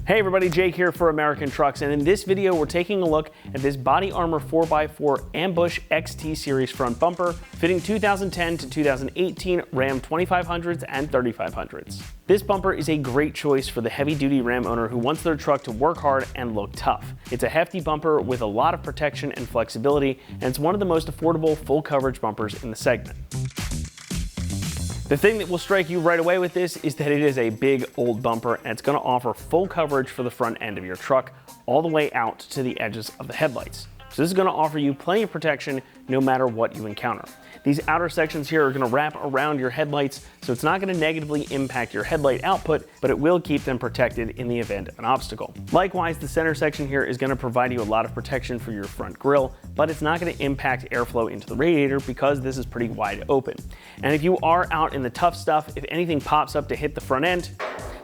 Hey everybody, Jake here for American Trucks, and in this video we're taking a look at this Body Armor 4x4 Ambush XT Series front bumper fitting 2010 to 2018 Ram 2500s and 3500s. This bumper is a great choice for the heavy-duty Ram owner who wants their truck to work hard and look tough. It's a hefty bumper with a lot of protection and flexibility, and it's one of the most affordable full coverage bumpers in the segment. The thing that will strike you right away with this is that it is a big old bumper, and it's going to offer full coverage for the front end of your truck all the way out to the edges of the headlights. So this is going to offer you plenty of protection no matter what you encounter. These outer sections here are going to wrap around your headlights, so it's not going to negatively impact your headlight output, but it will keep them protected in the event of an obstacle. Likewise, the center section here is going to provide you a lot of protection for your front grille, but it's not going to impact airflow into the radiator because this is pretty wide open. And if you are out in the tough stuff, if anything pops up to hit the front end,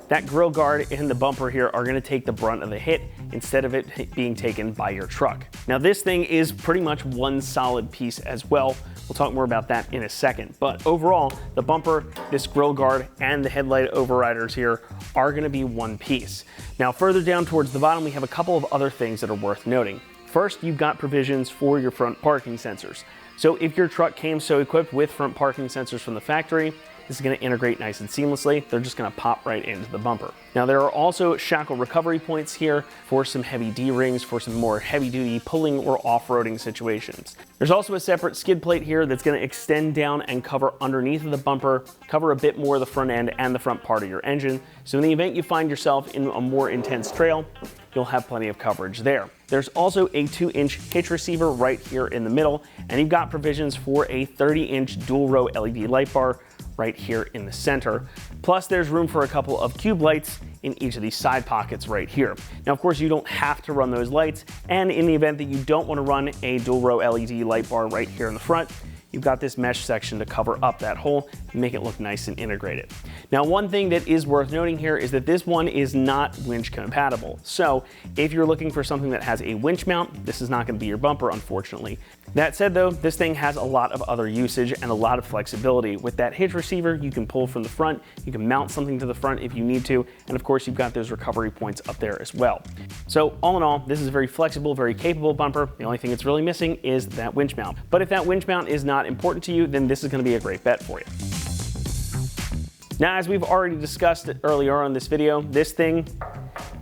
that grille guard and the bumper here are going to take the brunt of the hit instead of it being taken by your truck. Now this thing is pretty much one solid piece as well. We'll talk more about that in a second. But overall, the bumper, this grille guard, and the headlight overriders here are going to be one piece. Now further down towards the bottom, we have a couple of other things that are worth noting. First, you've got provisions for your front parking sensors. So if your truck came so equipped with front parking sensors from the factory, this is going to integrate nice and seamlessly. They're just going to pop right into the bumper. Now there are also shackle recovery points here for some heavy D-rings for some more heavy-duty pulling or off-roading situations. There's also a separate skid plate here that's going to extend down and cover underneath of the bumper, cover a bit more of the front end and the front part of your engine. So in the event you find yourself in a more intense trail, you'll have plenty of coverage there. There's also a 2-inch hitch receiver right here in the middle, and you've got provisions for a 30-inch dual row LED light bar right here in the center. Plus there's room for a couple of cube lights in each of these side pockets right here. Now of course you don't have to run those lights, and in the event that you don't want to run a dual row LED light bar right here in the front, you've got this mesh section to cover up that hole and make it look nice and integrated. Now one thing that is worth noting here is that this one is not winch compatible. So if you're looking for something that has a winch mount, this is not going to be your bumper, unfortunately. That said though, this thing has a lot of other usage and a lot of flexibility. With that hitch receiver, you can pull from the front, you can mount something to the front if you need to, and of course you've got those recovery points up there as well. So all in all, this is a very flexible, very capable bumper. The only thing it's really missing is that winch mount. But if that winch mount is not important to you, then this is going to be a great bet for you. Now, as we've already discussed earlier on in this video, this thing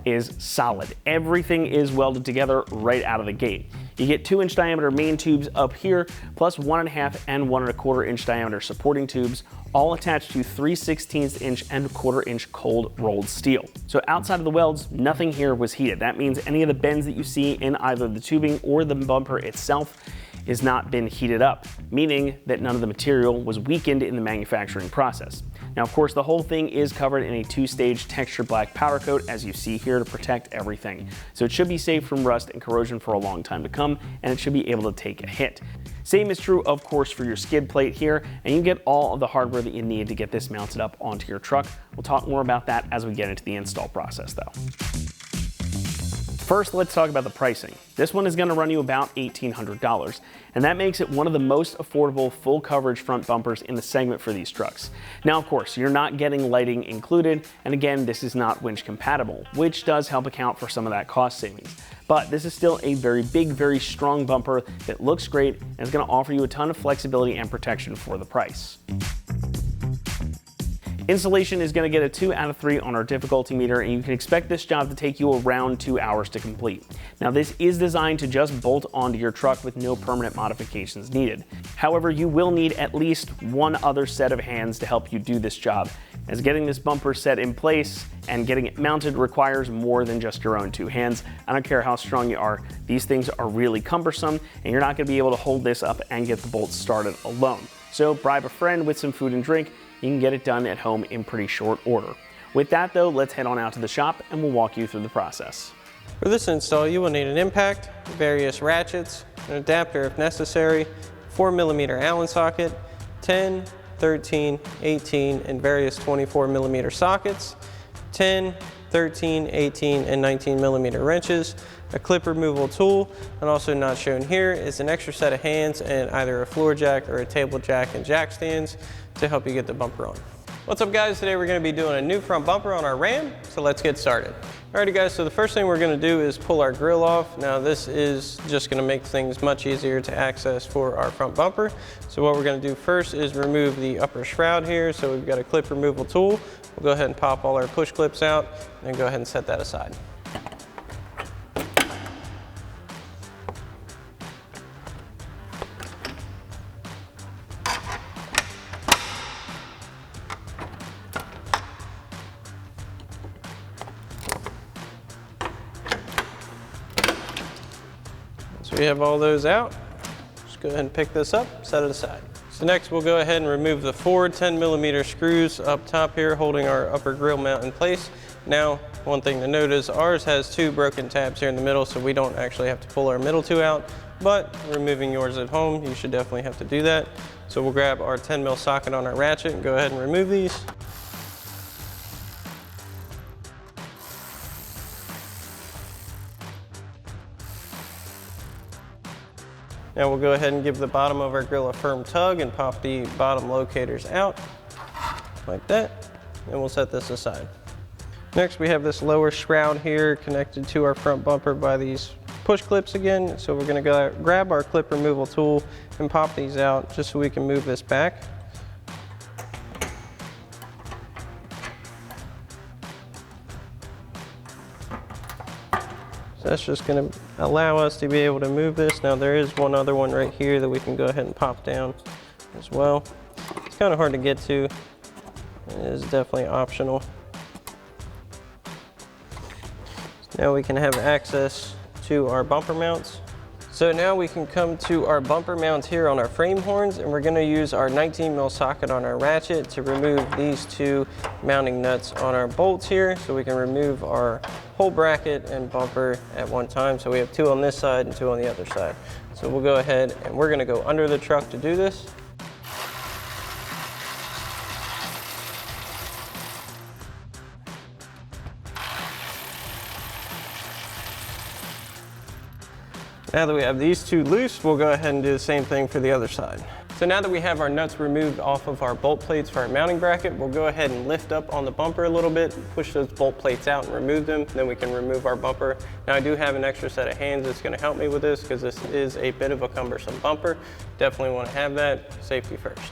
is solid. Everything is welded together right out of the gate. You get 2-inch diameter main tubes up here, plus 1.5 and 1.25 inch diameter supporting tubes, all attached to 3/16 inch and 1/4 inch cold rolled steel. So outside of the welds, nothing here was heated. That means any of the bends that you see in either the tubing or the bumper itself has not been heated up, meaning that none of the material was weakened in the manufacturing process. Now, of course, the whole thing is covered in a 2-stage texture black powder coat, as you see here, to protect everything. So it should be safe from rust and corrosion for a long time to come, and it should be able to take a hit. Same is true, of course, for your skid plate here, and you get all of the hardware that you need to get this mounted up onto your truck. We'll talk more about that as we get into the install process, though. First, let's talk about the pricing. This one is going to run you about $1,800, and that makes it one of the most affordable full coverage front bumpers in the segment for these trucks. Now, of course, you're not getting lighting included, and again, this is not winch compatible, which does help account for some of that cost savings. But this is still a very big, very strong bumper that looks great and is going to offer you a ton of flexibility and protection for the price. Installation is going to get a 2 out of 3 on our difficulty meter, and you can expect this job to take you around 2 hours to complete. Now this is designed to just bolt onto your truck with no permanent modifications needed. However, you will need at least one other set of hands to help you do this job, as getting this bumper set in place and getting it mounted requires more than just your own 2 hands. I don't care how strong you are, these things are really cumbersome, and you're not going to be able to hold this up and get the bolts started alone. So bribe a friend with some food and drink. You can get it done at home in pretty short order. With that though, let's head on out to the shop and we'll walk you through the process. For this install, you will need an impact, various ratchets, an adapter if necessary, 4mm Allen socket, 10, 13, 18, and various 24mm sockets, 10, 13, 18, and 19mm wrenches, a clip removal tool, and also not shown here is an extra set of hands and either a floor jack or a table jack and jack stands to help you get the bumper on. What's up guys, today we're going to be doing a new front bumper on our Ram, so let's get started. Alrighty guys, so the first thing we're going to do is pull our grille off. Now this is just going to make things much easier to access for our front bumper. So what we're going to do first is remove the upper shroud here. So we've got a clip removal tool. We'll go ahead and pop all our push clips out and go ahead and set that aside. So we have all those out. Just go ahead and pick this up, set it aside. So next we'll go ahead and remove the four 10mm screws up top here holding our upper grille mount in place. Now, one thing to note is ours has two broken tabs here in the middle, so we don't actually have to pull our middle two out, but removing yours at home, you should definitely have to do that. So we'll grab our 10mm socket on our ratchet and go ahead and remove these. Now we'll go ahead and give the bottom of our grille a firm tug and pop the bottom locators out like that, and we'll set this aside. Next we have this lower shroud here connected to our front bumper by these push clips again. So we're going to grab our clip removal tool and pop these out just so we can move this back. So that's just going to allow us to be able to move this. Now there is one other one right here that we can go ahead and pop down as well. It's kind of hard to get to. It is definitely optional. Now we can have access to our bumper mounts. So now we can come to our bumper mounts here on our frame horns, and we're going to use our 19mm socket on our ratchet to remove these two mounting nuts on our bolts here, so we can remove our whole bracket and bumper at one time. So we have two on this side and two on the other side. So we'll go ahead and we're going to go under the truck to do this. Now that we have these two loose, we'll go ahead and do the same thing for the other side. So now that we have our nuts removed off of our bolt plates for our mounting bracket, we'll go ahead and lift up on the bumper a little bit, push those bolt plates out and remove them, then we can remove our bumper. Now I do have an extra set of hands that's going to help me with this because this is a bit of a cumbersome bumper. Definitely want to have that. Safety first.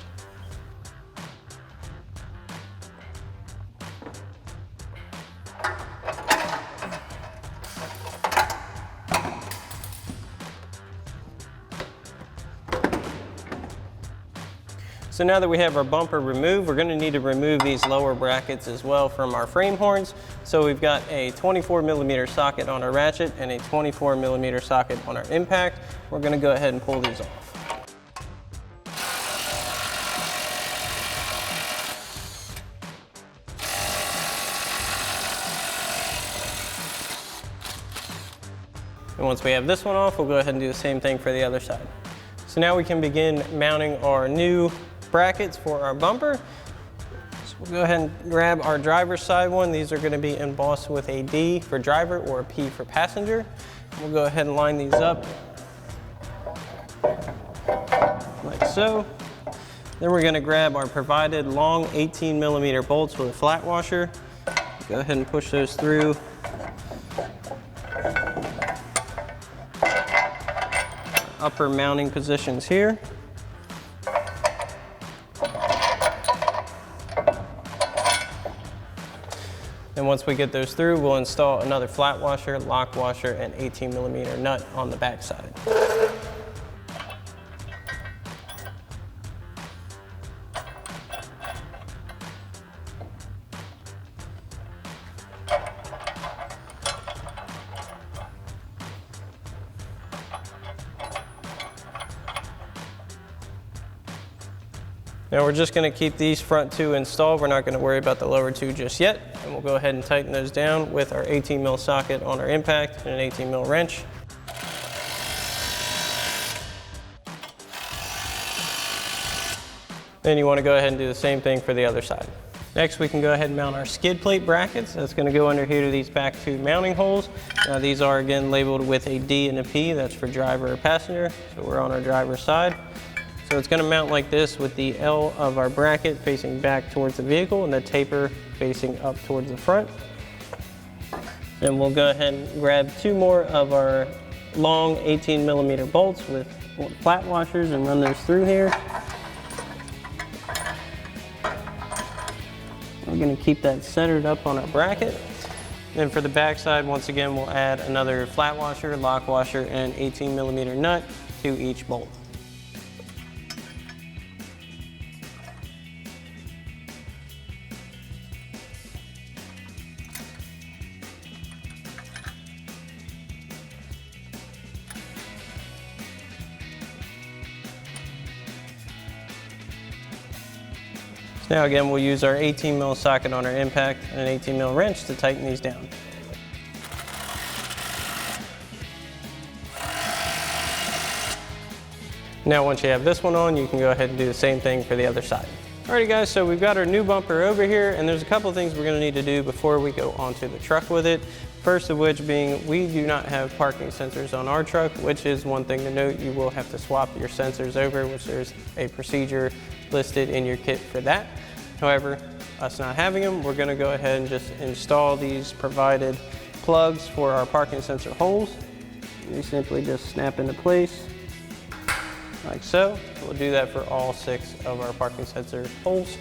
So now that we have our bumper removed, we're going to need to remove these lower brackets as well from our frame horns. So we've got a 24mm socket on our ratchet and a 24mm socket on our impact. We're going to go ahead and pull these off. And once we have this one off, we'll go ahead and do the same thing for the other side. So now we can begin mounting our new brackets for our bumper. So we'll go ahead and grab our driver's side one. These are going to be embossed with a D for driver or a P for passenger. We'll go ahead and line these up like so. Then we're going to grab our provided long 18mm bolts with a flat washer. Go ahead and push those through. Upper mounting positions here. And once we get those through, we'll install another flat washer, lock washer, and 18mm nut on the back side. Now we're just going to keep these front two installed. We're not going to worry about the lower two just yet. And we'll go ahead and tighten those down with our 18mm socket on our impact and an 18mm wrench. Then you want to go ahead and do the same thing for the other side. Next, we can go ahead and mount our skid plate brackets. That's going to go under here to these back two mounting holes. Now these are again labeled with a D and a P. That's for driver or passenger. So we're on our driver's side. So it's going to mount like this with the L of our bracket facing back towards the vehicle and the taper facing up towards the front. Then we'll go ahead and grab 2 more of our long 18mm bolts with flat washers and run those through here. We're going to keep that centered up on our bracket. Then for the back side, once again, we'll add another flat washer, lock washer, and 18mm nut to each bolt. Now again, we'll use our 18mm socket on our impact and an 18mm wrench to tighten these down. Now once you have this one on, you can go ahead and do the same thing for the other side. Alrighty guys, so we've got our new bumper over here, and there's a couple things we're going to need to do before we go onto the truck with it. First of which being, we do not have parking sensors on our truck, which is one thing to note. You will have to swap your sensors over, which there's a procedure listed in your kit for that. However, us not having them, we're going to go ahead and just install these provided plugs for our parking sensor holes. They simply just snap into place like so. We'll do that for all 6 of our parking sensor holes.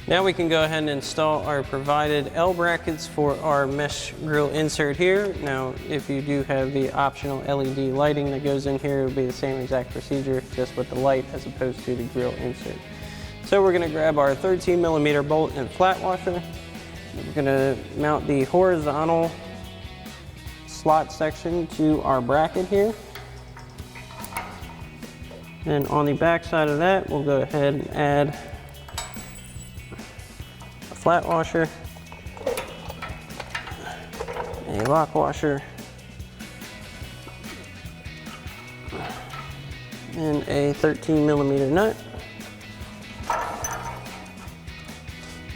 Now we can go ahead and install our provided L brackets for our mesh grill insert here. Now, if you do have the optional LED lighting that goes in here, it will be the same exact procedure, just with the light as opposed to the grill insert. So we're going to grab our 13mm bolt and flat washer. We're going to mount the horizontal slot section to our bracket here. And on the back side of that, we'll go ahead and add flat washer, a lock washer, and a 13mm nut.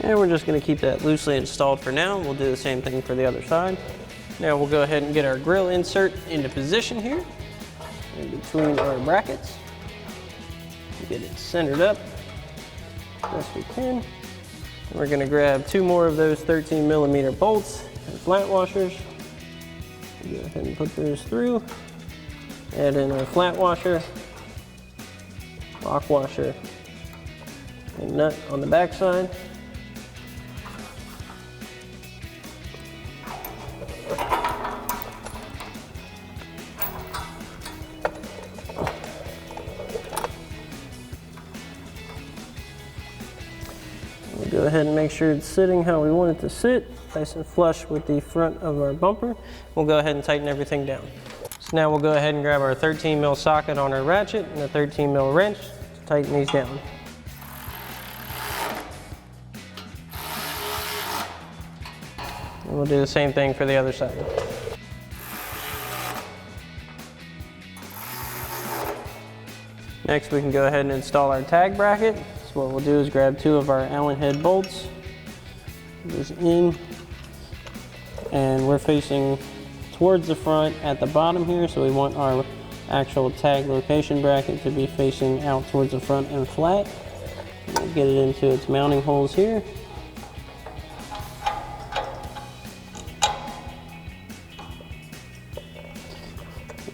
And we're just going to keep that loosely installed for now. We'll do the same thing for the other side. Now we'll go ahead and get our grill insert into position here in between our brackets. Get it centered up best we can. We're going to grab 2 more of those 13mm bolts and flat washers. Go ahead and put those through. Add in our flat washer, lock washer, and nut on the back side. Go ahead and make sure it's sitting how we want it to sit, nice and flush with the front of our bumper. We'll go ahead and tighten everything down. So now we'll go ahead and grab our 13mm socket on our ratchet and a 13mm wrench to tighten these down. And we'll do the same thing for the other side. Next, we can go ahead and install our tag bracket. So what we'll do is grab 2 of our Allen head bolts, put those in, and we're facing towards the front at the bottom here, so we want our actual tag location bracket to be facing out towards the front and flat. We'll get it into its mounting holes here.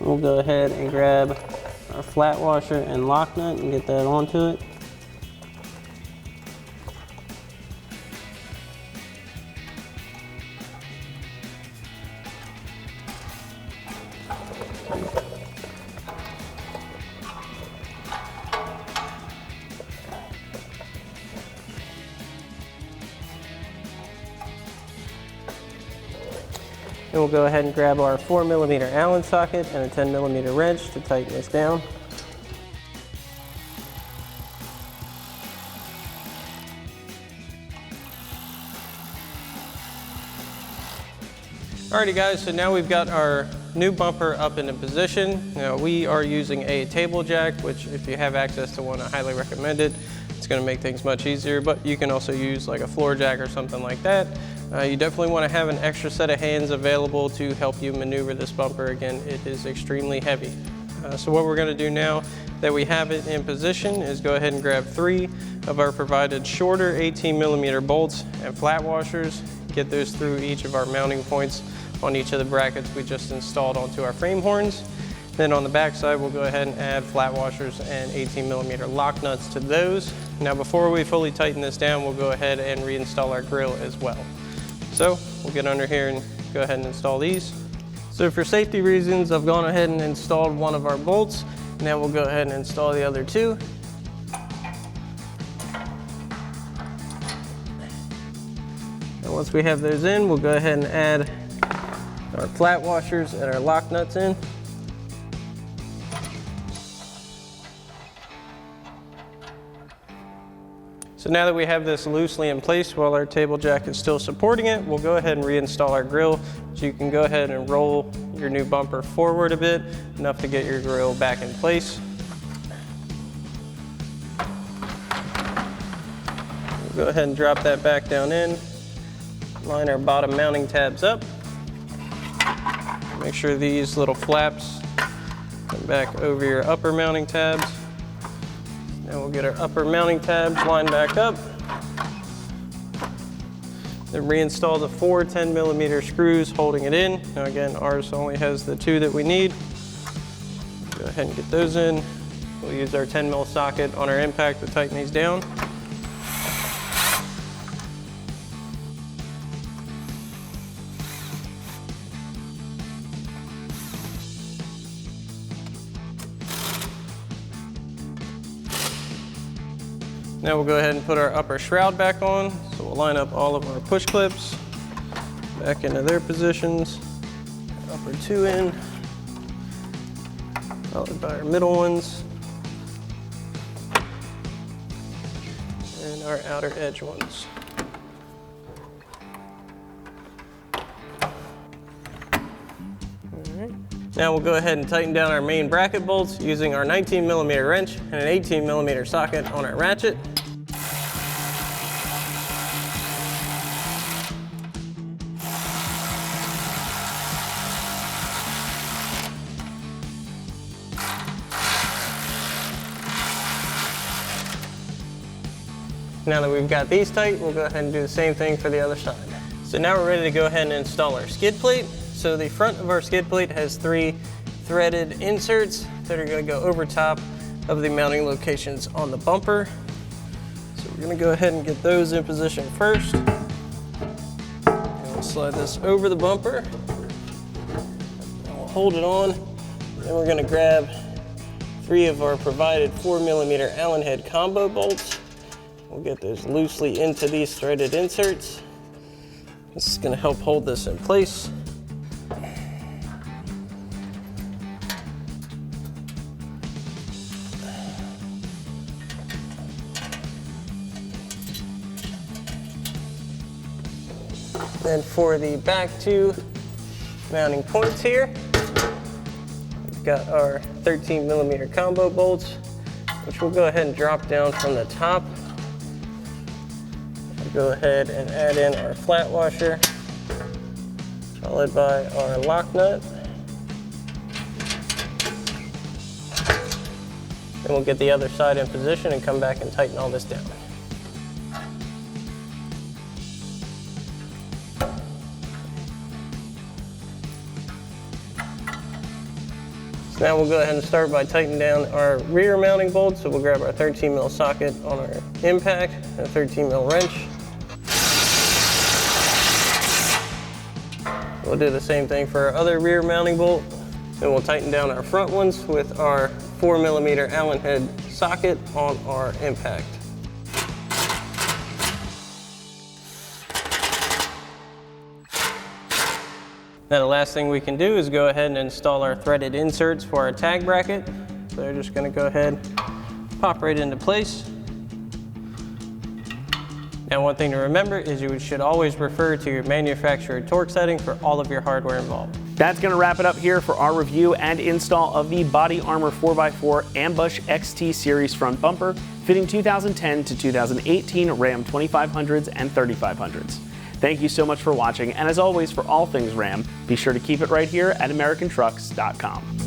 We'll go ahead and grab our flat washer and lock nut and get that onto it. And we'll go ahead and grab our 4mm Allen socket and a 10mm wrench to tighten this down. Alrighty guys, so now we've got our new bumper up into position. Now we are using a table jack, which if you have access to one, I highly recommend it. It's gonna make things much easier, but you can also use like a floor jack or something like that. You definitely wanna have an extra set of hands available to help you maneuver this bumper. Again, it is extremely heavy. So what we're gonna do now that we have it in position is go ahead and grab 3 of our provided shorter 18mm bolts and flat washers, get those through each of our mounting points on each of the brackets we just installed onto our frame horns. Then on the back side, we'll go ahead and add flat washers and 18mm lock nuts to those. Now before we fully tighten this down, we'll go ahead and reinstall our grille as well. So we'll get under here and go ahead and install these. So for safety reasons, I've gone ahead and installed one of our bolts. Now we'll go ahead and install the other 2. And once we have those in, we'll go ahead and add our flat washers and our lock nuts in. So now that we have this loosely in place while our table jack is still supporting it, we'll go ahead and reinstall our grille. So you can go ahead and roll your new bumper forward a bit, enough to get your grille back in place. We'll go ahead and drop that back down in, line our bottom mounting tabs up. Make sure these little flaps come back over your upper mounting tabs. Now we'll get our upper mounting tabs lined back up. Then reinstall the 4 10mm screws holding it in. Now again, ours only has the 2 that we need. Go ahead and get those in. We'll use our 10mm socket on our impact to tighten these down. Now we'll go ahead and put our upper shroud back on. So we'll line up all of our push clips back into their positions. Upper 2 in, followed by our middle ones, and our outer edge ones. All right. Now we'll go ahead and tighten down our main bracket bolts using our 19mm wrench and an 18mm socket on our ratchet. Now that we've got these tight, we'll go ahead and do the same thing for the other side. So now we're ready to go ahead and install our skid plate. So the front of our skid plate has 3 threaded inserts that are going to go over top of the mounting locations on the bumper. So we're going to go ahead and get those in position first. And we'll slide this over the bumper. And we'll hold it on. Then we're going to grab 3 of our provided 4mm Allen head combo bolts. We'll get those loosely into these threaded inserts. This is going to help hold this in place. Then for the back 2 mounting points here, we've got our 13mm combo bolts, which we'll go ahead and drop down from the top. Go ahead and add in our flat washer, followed by our lock nut. Then we'll get the other side in position and come back and tighten all this down. So now we'll go ahead and start by tightening down our rear mounting bolts. So we'll grab our 13mm socket on our impact and a 13mm wrench. We'll do the same thing for our other rear mounting bolt. Then we'll tighten down our front ones with our 4mm Allen head socket on our impact. Now the last thing we can do is go ahead and install our threaded inserts for our tag bracket. So they're just going to go ahead, pop right into place. And one thing to remember is you should always refer to your manufacturer torque setting for all of your hardware involved. That's going to wrap it up here for our review and install of the Body Armor 4x4 Ambush XT Series front bumper, fitting 2010 to 2018 Ram 2500s and 3500s. Thank you so much for watching, and as always, for all things Ram, be sure to keep it right here at AmericanTrucks.com.